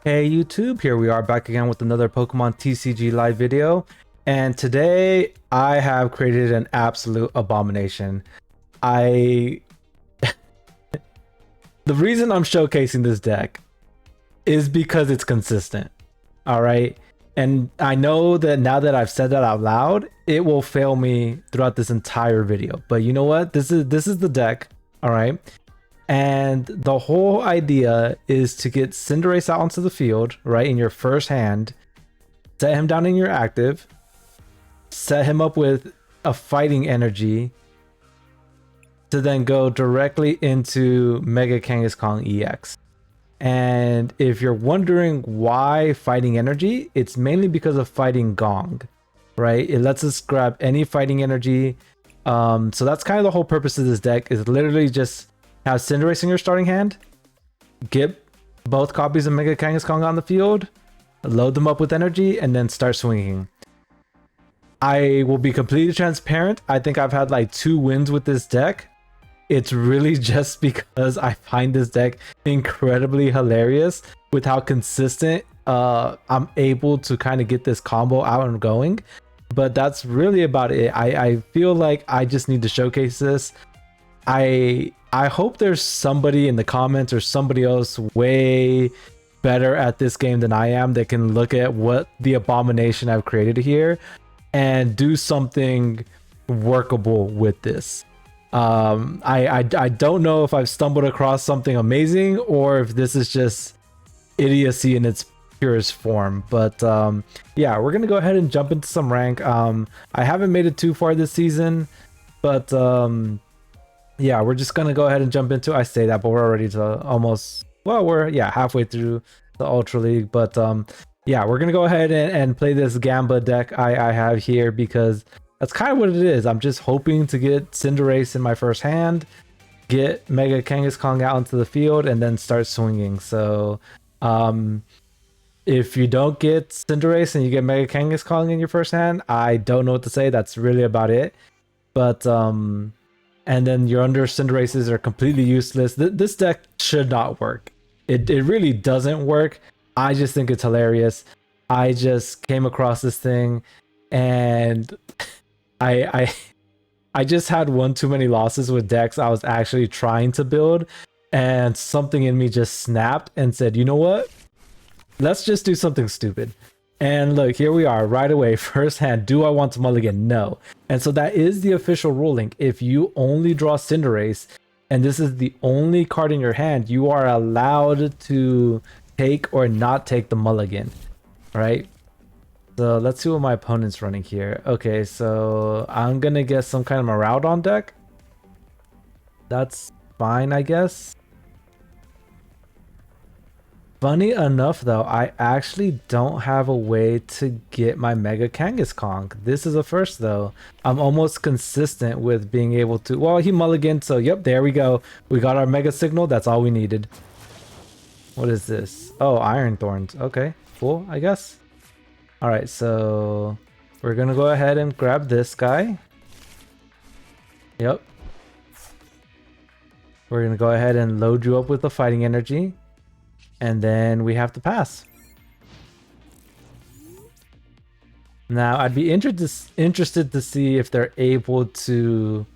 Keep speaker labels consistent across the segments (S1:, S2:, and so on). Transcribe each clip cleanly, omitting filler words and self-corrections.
S1: Hey YouTube, here we are back again with another Pokemon TCG live video. And today I have created an absolute abomination. I The reason I'm showcasing this deck is because it's consistent. All right. And I know that now that I've said that out loud, it will fail me throughout this entire video. But you know what? This is the deck. All right. And the whole idea is to get Cinderace out onto the field, right, in your first hand, set him down in your active, set him up with a fighting energy, to then go directly into Mega Kangaskhan EX. And if you're wondering why fighting energy, it's mainly because of fighting Gong, right? It lets us grab any fighting energy. So that's kind of the whole purpose of this deck, is literally just have Cinderace in your starting hand, get both copies of Mega Kangaskhan on the field, load them up with energy, and then start swinging. I will be completely transparent. I think I've had like 2 wins with this deck. It's really just because I find this deck incredibly hilarious with how consistent I'm able to kind of get this combo out and going. But that's really about it. I feel like I just need to showcase this. I hope there's somebody in the comments or somebody else way better at this game than I am that can look at what the abomination I've created here and do something workable with this. I don't know if I've stumbled across something amazing or if this is just idiocy in its purest form. But yeah, we're gonna go ahead and jump into some rank. I haven't made it too far this season, but yeah, we're just gonna go ahead and jump into. I say that, but we're already to almost, well, we're halfway through the Ultra League. But yeah, we're gonna go ahead and play this Gamba deck I have here, because that's kind of what it is. I'm just hoping to get Cinderace in my first hand, get Mega Kangaskhan out into the field, and then start swinging. So if you don't get Cinderace and you get Mega Kangaskhan in your first hand, I don't know what to say. That's really about it. But and then your under Cinderaces are completely useless. This deck should not work. It really doesn't work. I just think it's hilarious. I just came across this thing, and I just had one too many losses with decks I was actually trying to build, and something in me just snapped and said, you know what? Let's just do something stupid. And look, here we are right away. First hand, do I want to mulligan? No. And so that is the official ruling. If you only draw Cinderace, and this is the only card in your hand, you are allowed to take or not take the mulligan, right? So let's see what my opponent's running here. Okay, so I'm going to get some kind of Maraudon deck. That's fine, I guess. Funny enough, though, I actually don't have a way to get my Mega Kangaskhan. This is a first, though. I'm almost consistent with being able to... Well, he mulliganed, so yep, there we go. We got our Mega Signal. That's all we needed. What is this? Oh, Iron Thorns. Okay, cool, I guess. All right, so we're going to go ahead and grab this guy. Yep. We're going to go ahead and load you up with the fighting energy. And then we have to pass. Now, I'd be interested to see if they're able to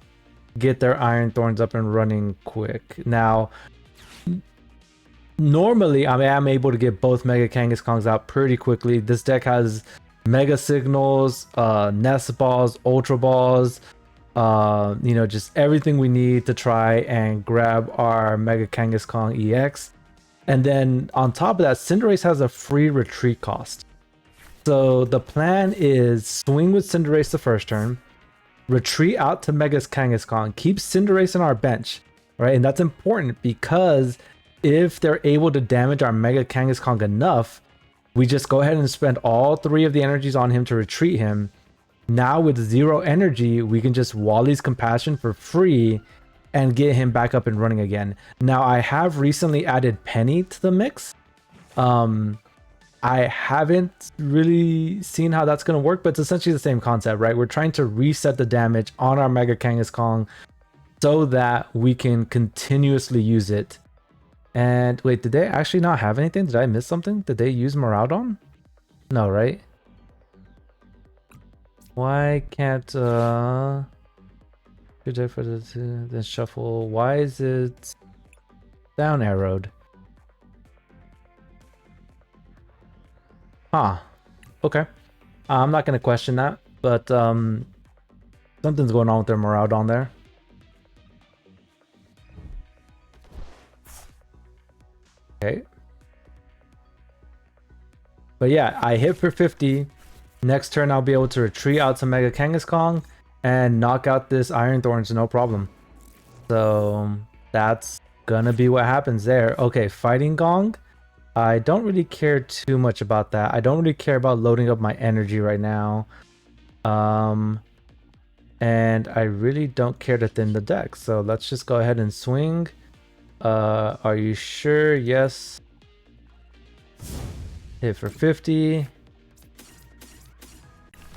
S1: get their Iron Thorns up and running quick. Now, normally, I am able to get both Mega Kangaskhan's out pretty quickly. This deck has Mega Signals, Nest Balls, Ultra Balls, you know, just everything we need to try and grab our Mega Kangaskhan EX. And then on top of that, Cinderace has a free retreat cost. So the plan is swing with Cinderace the first turn, retreat out to Mega Kangaskhan, keep Cinderace on our bench, right? And that's important because if they're able to damage our Mega Kangaskhan enough, we just go ahead and spend all 3 of the energies on him to retreat him. Now with 0 energy, we can just Wally's Compassion for free and get him back up and running again. Now, I have recently added Penny to the mix. I haven't really seen how that's going to work, but it's essentially the same concept, right? We're trying to reset the damage on our Mega Kangaskhan so that we can continuously use it And wait, did they actually not have anything? Did I miss something? Did they use Maraudon? No, right? Why can't good for the shuffle? Why is it down arrowed? Huh. Okay. I'm not gonna question that, but something's going on with their Maraudon there. Okay. But yeah, I hit for 50. Next turn, I'll be able to retreat out to Mega Kangaskhan and knock out this Iron Thorns, no problem. So that's gonna be what happens there. Okay, Fighting Gong. I don't really care too much about that. I don't really care about loading up my energy right now. And I really don't care to thin the deck. So let's just go ahead and swing. Are you sure? Yes. Hit for 50.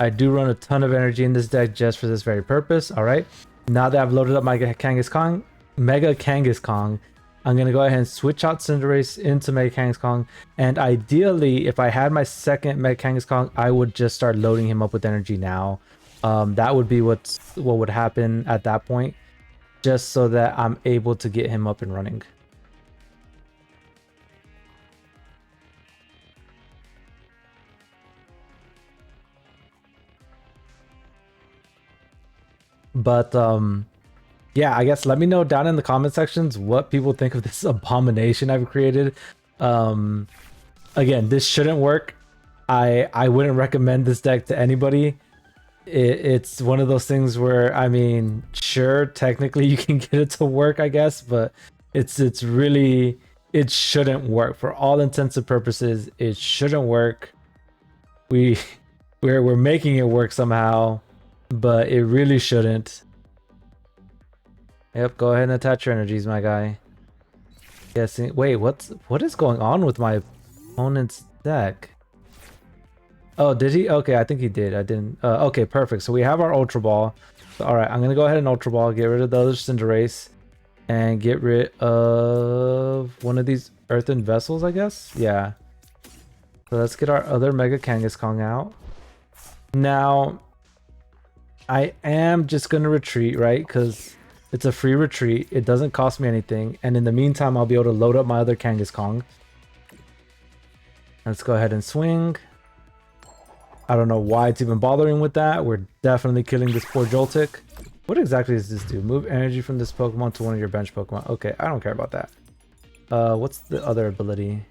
S1: I do run a ton of energy in this deck just for this very purpose. All right. Now that I've loaded up my Mega Kangaskhan, I'm going to go ahead and switch out Cinderace into Mega Kangaskhan. And ideally, if I had my second Mega Kangaskhan, I would just start loading him up with energy now. That would be what would happen at that point, just so that I'm able to get him up and running. But yeah, I guess let me know down in the comment sections what people think of this abomination I've created. Again, this shouldn't work. I wouldn't recommend this deck to anybody. It's one of those things where, I mean, sure, technically you can get it to work, I guess, but it's really, it shouldn't work for all intents and purposes. It shouldn't work. We're making it work somehow, but it really shouldn't. Yep, go ahead and attach your energies, my guy. Guessing. Wait, what is going on with my opponent's deck? Oh, did he? Okay, I think he did. I didn't. Okay, perfect. So we have our Ultra Ball. So, all right, I'm gonna go ahead and Ultra Ball, get rid of the other Cinderace, and get rid of one of these Earthen Vessels, I guess. Yeah. So let's get our other Mega Kangaskhan out. Now, I am just gonna retreat, right? Because it's a free retreat. It doesn't cost me anything. And in the meantime, I'll be able to load up my other Kangaskhan. Let's go ahead and swing. I don't know why it's even bothering with that. We're definitely killing this poor Joltik. What exactly does this do? Move energy from this Pokemon to one of your bench Pokemon. Okay, I don't care about that. What's the other ability?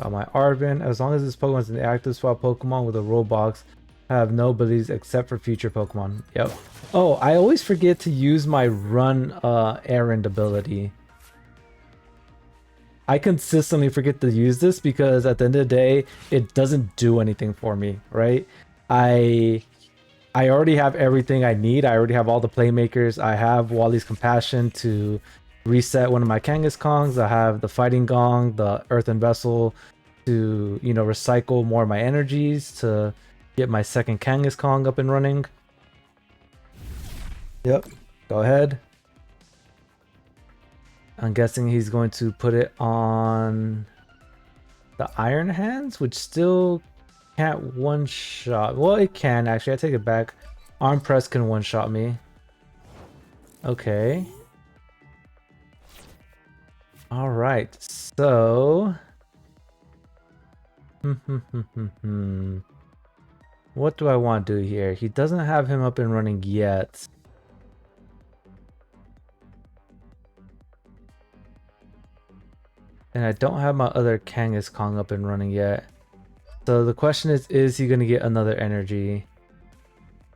S1: Got my Arvin. As long as this Pokemon is an active swap Pokemon with a Roblox, I have no abilities except for future Pokemon. Yep. Oh, I always forget to use my run errand ability. I consistently forget to use this because at the end of the day, it doesn't do anything for me, right? I already have everything I need. I already have all the playmakers. I have Wally's Compassion to reset one of my Kangaskhan's. I have the Fighting Gong, the Earthen Vessel to, you know, recycle more of my energies to get my second Kangaskhan up and running. Yep, go ahead. I'm guessing he's going to put it on the Iron Hands, which still can't one-shot. Well, it can actually. I take it back. Arm Press can one-shot me. Okay. All right. So, what do I want to do here? He doesn't have him up and running yet. And I don't have my other Kangaskhan up and running yet. So the question is he going to get another energy?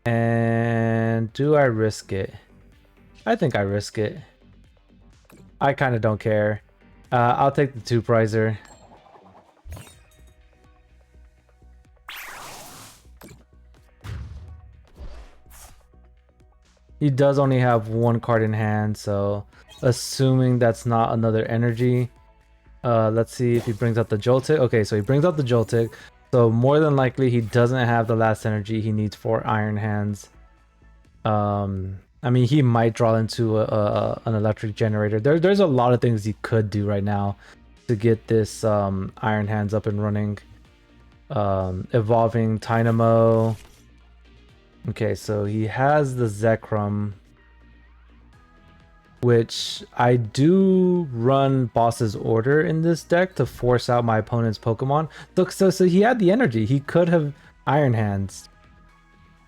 S1: And do I risk it? I think I risk it. I kind of don't care. I'll take the 2-prizer. He does only have one card in hand, so assuming that's not another energy. Let's see if he brings out the Joltik. Okay, so he brings out the Joltik. So more than likely he doesn't have the last energy he needs for Iron Hands. I mean, he might draw into an electric generator. There's a lot of things he could do right now to get this Iron Hands up and running. Evolving Tynamo. Okay, so he has the Zekrom, which I do run Boss's Order in this deck to force out my opponent's Pokemon. So he had the energy. He could have Iron Hands.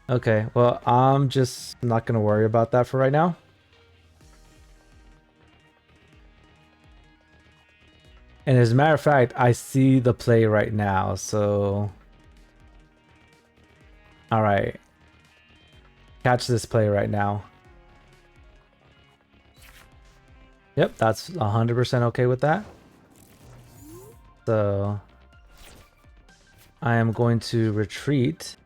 S1: Okay, well, I'm just not going to worry about that for right now. And as a matter of fact, I see the play right now, so... Alright. Catch this play right now. Yep, that's 100% okay with that. So... I am going to retreat.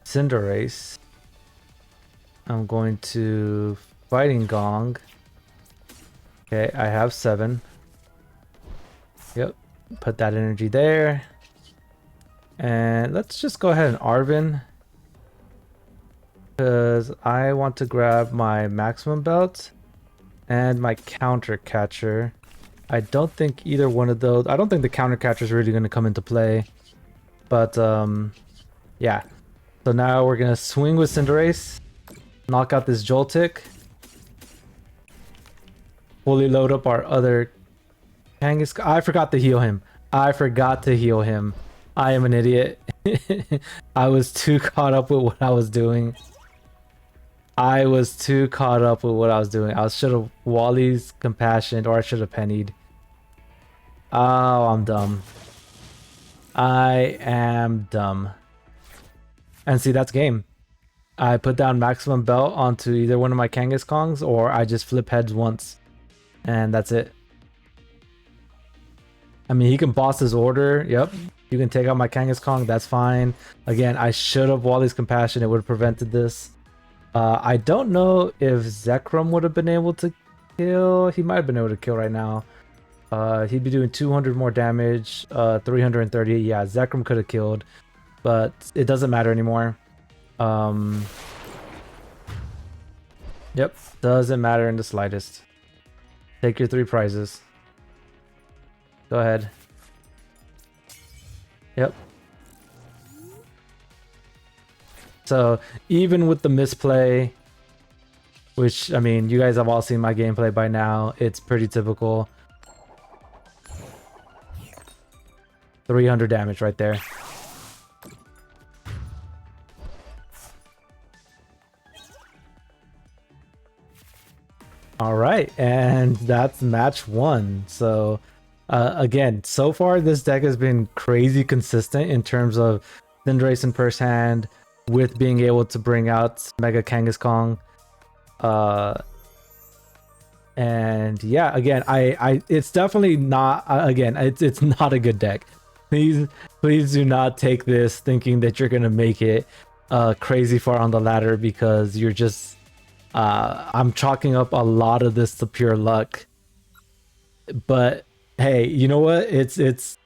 S1: Cinderace. I'm going to Fighting Gong. Okay, I have 7. Yep, put that energy there. And let's just go ahead and Arven, because I want to grab my Maximum Belt and my Counter Catcher. I don't think either one of those... I don't think the Counter Catcher is really going to come into play. But, yeah. So now we're going to swing with Cinderace. Knock out this Joltik. Fully load up our other Kangaskhan. I forgot to heal him. I forgot to heal him. I am an idiot. I was too caught up with what I was doing. I should have Wally's Compassion, or I should have pennied. Oh, I'm dumb. I am dumb. And see, that's game. I put down Maximum Belt onto either one of my Kangaskhan's, or I just flip heads once. And that's it. I mean, he can boss his order. Yep. You can take out my Kangaskhan. That's fine. Again, I should have Wally's Compassion. It would have prevented this. I don't know if Zekrom would have been able to kill. He might have been able to kill right now. He'd be doing 200 more damage. 330. Yeah, Zekrom could have killed. But it doesn't matter anymore. Yep. Doesn't matter in the slightest. Take your 3 prizes. Go ahead. Yep. So even with the misplay, which, I mean, you guys have all seen my gameplay by now, it's pretty typical. 300 damage right there. All right, and that's match 1. So again, so far this deck has been crazy consistent in terms of Cinderace in first hand, with being able to bring out Mega Kangaskhan. And yeah, again, it's definitely not, again, it's not a good deck. Please do not take this thinking that you're gonna make it crazy far on the ladder, because you're just I'm chalking up a lot of this to pure luck. But hey, you know what? It's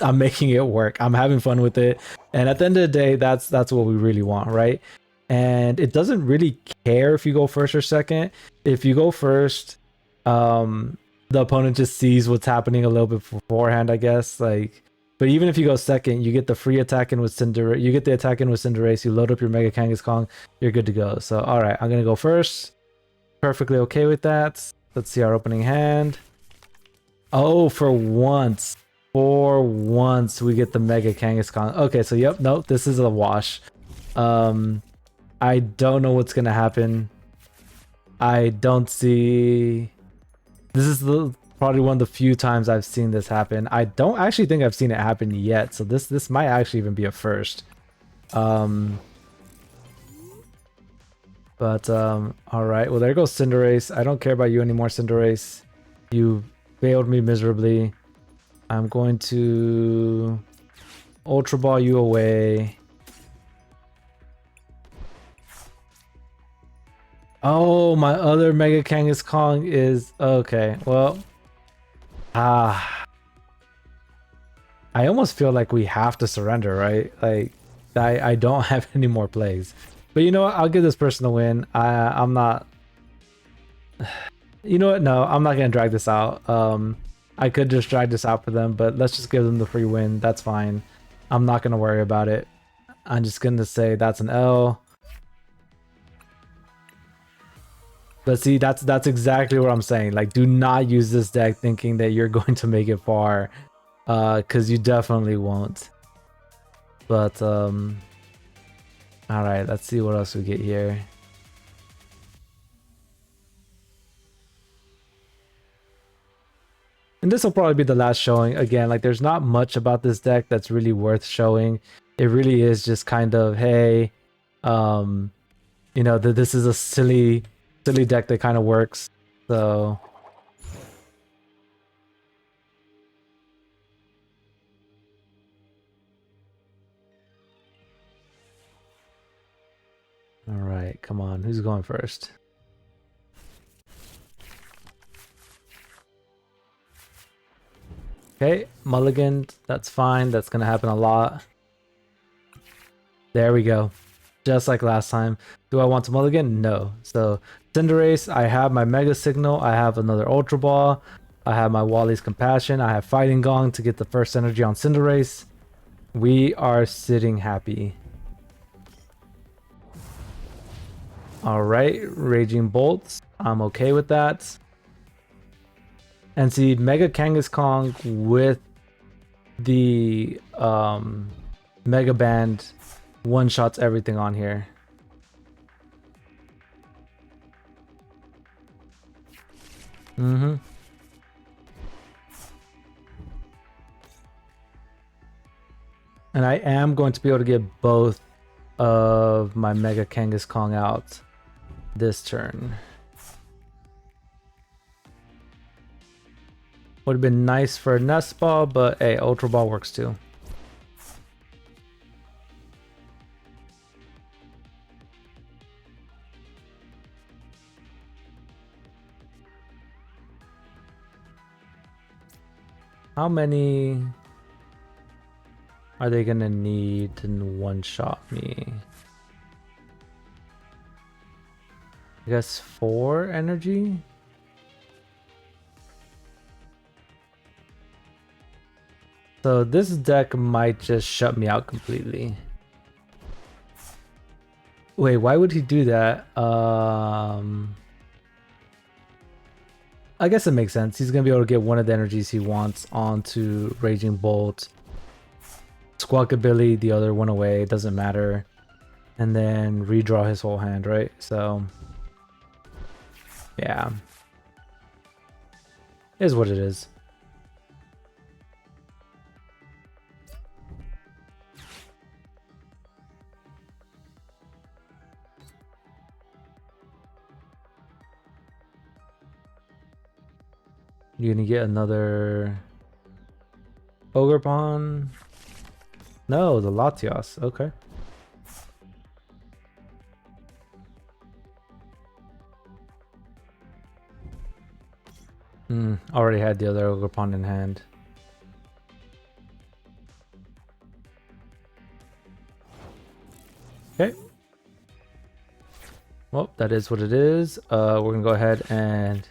S1: I'm making it work. I'm having fun with it. And at the end of the day, that's what we really want, right? And it doesn't really care if you go first or second. If you go first, the opponent just sees what's happening a little bit beforehand, I guess. Like, but even if you go second, you get the free attack in with Cinderace. You get the attack in with Cinderace. You load up your Mega Kangaskhan. You're good to go. So, all right, I'm gonna go first. Perfectly okay with that. Let's see our opening hand. Oh, for once we get the Mega Kangaskhan. Okay, so yep, nope, this is a wash. I don't know what's gonna happen. I don't see. This is probably one of the few times I've seen this happen. I don't actually think I've seen it happen yet, so this might actually even be a first. But all right, well, there goes Cinderace. I don't care about you anymore, Cinderace. You failed me miserably. I'm going to Ultra Ball you away. Oh, my other Mega Kangaskhan is okay. Well, I almost feel like we have to surrender, right? Like, I don't have any more plays. But you know what? I'll give this person a win. I'm not... You know what? No, I'm not going to drag this out. I could just drag this out for them, but let's just give them the free win. That's fine. I'm not going to worry about it. I'm just going to say that's an L. But see, that's exactly what I'm saying. Like, do not use this deck thinking that you're going to make it far. Because you definitely won't. But, alright, let's see what else we get here. And this will probably be the last showing. Again, like, there's not much about this deck that's really worth showing. It really is just kind of, hey, you know, this is a silly deck that kind of works. So... Alright, come on. Who's going first? Okay, mulligan. That's fine. That's going to happen a lot. There we go. Just like last time. Do I want to mulligan? No. So, Cinderace, I have my Mega Signal. I have another Ultra Ball. I have my Wally's Compassion. I have Fighting Gong to get the first energy on Cinderace. We are sitting happy. Alright, Raging Bolts. I'm okay with that. And see, Mega Kangaskhan with the Mega Band one-shots everything on here. And I am going to be able to get both of my Mega Kangaskhan out this turn. Would have been nice for a Nest Ball, but hey, Ultra Ball works too. How many are they gonna need to one-shot me? I guess 4 energy? So this deck might just shut me out completely. Wait, why would he do that? I guess it makes sense. He's gonna be able to get one of the energies he wants onto Raging Bolt. Squawkabilly the other one away, it doesn't matter. And then redraw his whole hand, right? So yeah. Is what it is. You're gonna get another Ogre Pawn? No, the Latios. Okay. Already had the other Ogre Pawn in hand. Okay. Well, that is what it is. We're gonna go ahead and...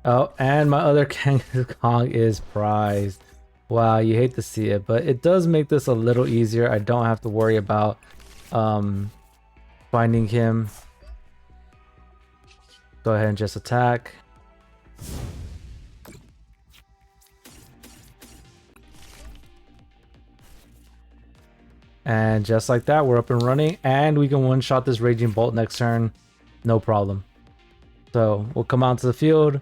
S1: Oh, and my other Kangaskhan is prized. Wow, you hate to see it, but it does make this a little easier. I don't have to worry about finding him. Go ahead and just attack. And just like that, we're up and running, and we can one-shot this Raging Bolt next turn. No problem. So we'll come out to the field.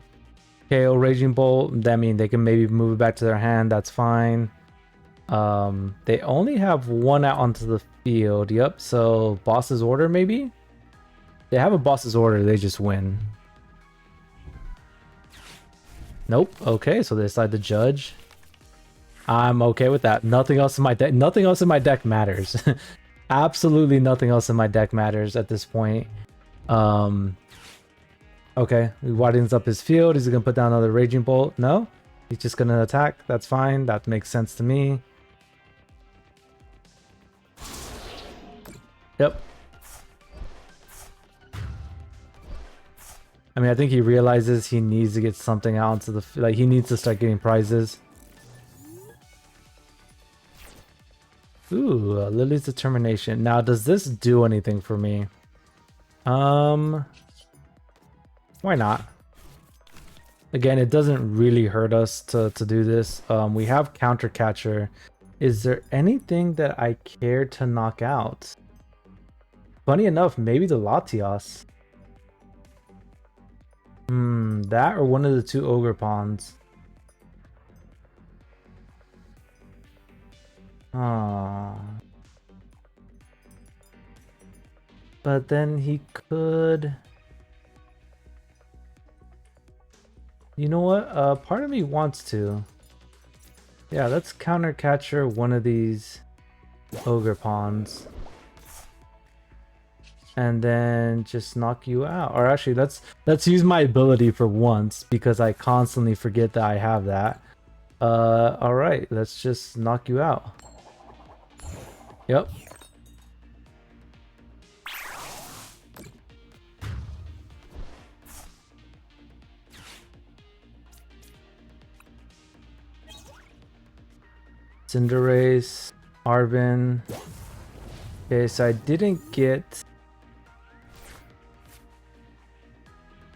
S1: KO Raging Bolt. That means they can maybe move it back to their hand. That's fine. They only have one out onto the field. Yep. So boss's order maybe. They have a boss's order. They just win. Nope. Okay. So they decide to judge. I'm okay with that. Nothing else in my deck. Nothing else in my deck matters. Absolutely nothing else in my deck matters at this point. Okay, he widens up his field. Is he gonna put down another Raging Bolt? No? He's just gonna attack. That's fine. That makes sense to me. Yep. I mean, I think he realizes he needs to get something out into the... Like, he needs to start getting prizes. Ooh, Lily's Determination. Now, does this do anything for me? Why not? Again, it doesn't really hurt us to do this. We have Counter Catcher. Is there anything that I care to knock out? Funny enough, maybe the Latios. That or one of the two Ogre Pawns. But then he could... You know what? Part of me wants to. Yeah, let's Counter Catcher one of these Ogre Pawns. And then just knock you out. Or actually, let's use my ability for once, because I constantly forget that I have that. Alright, let's just knock you out. Yep. Cinderace, Arvin. Okay, so I didn't get...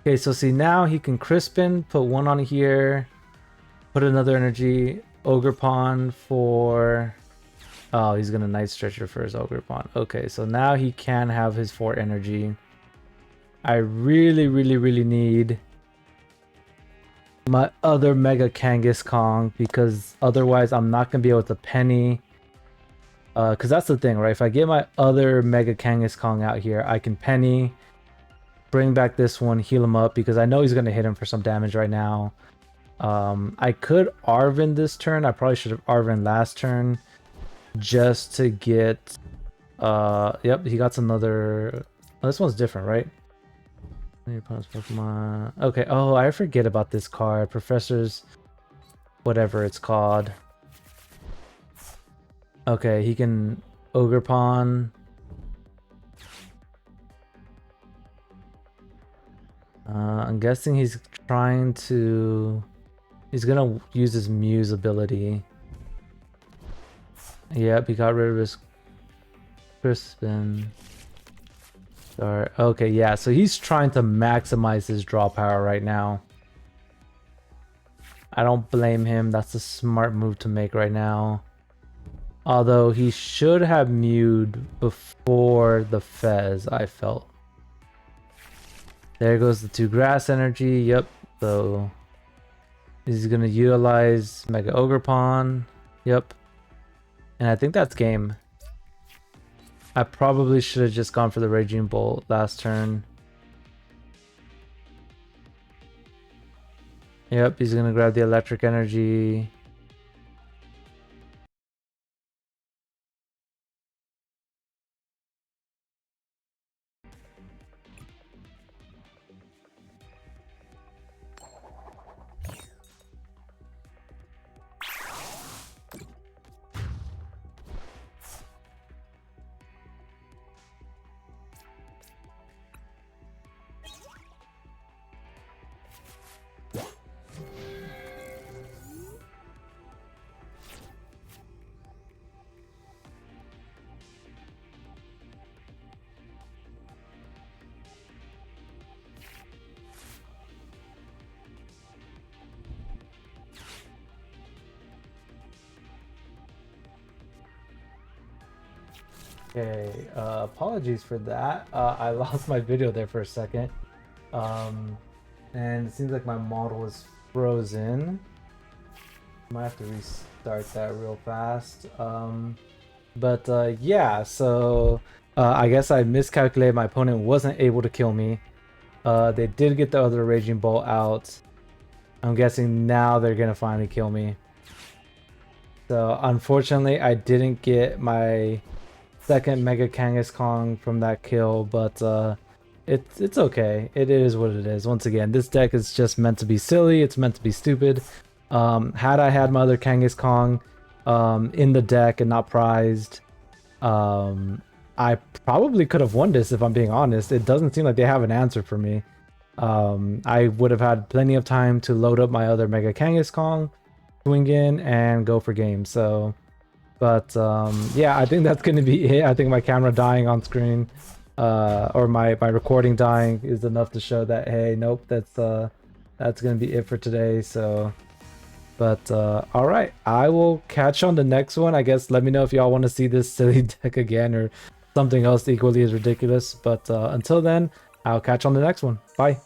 S1: Okay, so see, now he can Crispin, put one on here, put another energy, Ogre Pawn for... Oh, he's gonna Night Stretcher for his Ogre Pawn. Okay, so now he can have his 4 energy. I really need my other Mega Kangaskhan, because otherwise I'm not gonna be able to penny. Because that's the thing, right? If I get my other Mega Kangaskhan out here, I can penny, bring back this one, heal him up, because I know he's gonna hit him for some damage right now. I could Arvin this turn. I probably should have Arvin last turn, just to get... Yep, he got another... Oh, this one's different, right? Pokemon. Okay, oh, I forget about this card. Professor's... whatever it's called. Okay, he can Ogre Pawn. I'm guessing he's trying to... He's gonna use his Muse ability. Yep, he got rid of his Crispin. Sorry. Okay, yeah, so he's trying to maximize his draw power right now. I don't blame him. That's a smart move to make right now. Although he should have mewed before the Fez, I felt. There goes the 2 grass energy. Yep, so he's gonna utilize Mega Ogre Pawn. Yep. And I think that's game. I probably should have just gone for the Raging Bolt last turn. Yep, he's gonna grab the electric energy. Okay, apologies for that. I lost my video there for a second. And it seems like my model is frozen. Might have to restart that real fast. Yeah, so I guess I miscalculated. My opponent wasn't able to kill me. They did get the other Raging Bolt out. I'm guessing now they're gonna finally kill me. So unfortunately, I didn't get my second Mega Kangaskhan from that kill, but it's okay. It is what it is. Once again, this deck is just meant to be silly. It's meant to be stupid. Had I had my other Kangaskhan in the deck and not prized, I probably could have won this if I'm being honest. It doesn't seem like they have an answer for me. I would have had plenty of time to load up my other Mega Kangaskhan, swing in, and go for game. So, but yeah, I think that's gonna be it. I think my camera dying on screen, or my recording dying is enough to show that, hey, nope, that's gonna be it for today. So, but all right, I will catch you on the next one. I guess let me know if y'all want to see this silly deck again or something else equally as ridiculous. But until then, I'll catch you on the next one. Bye.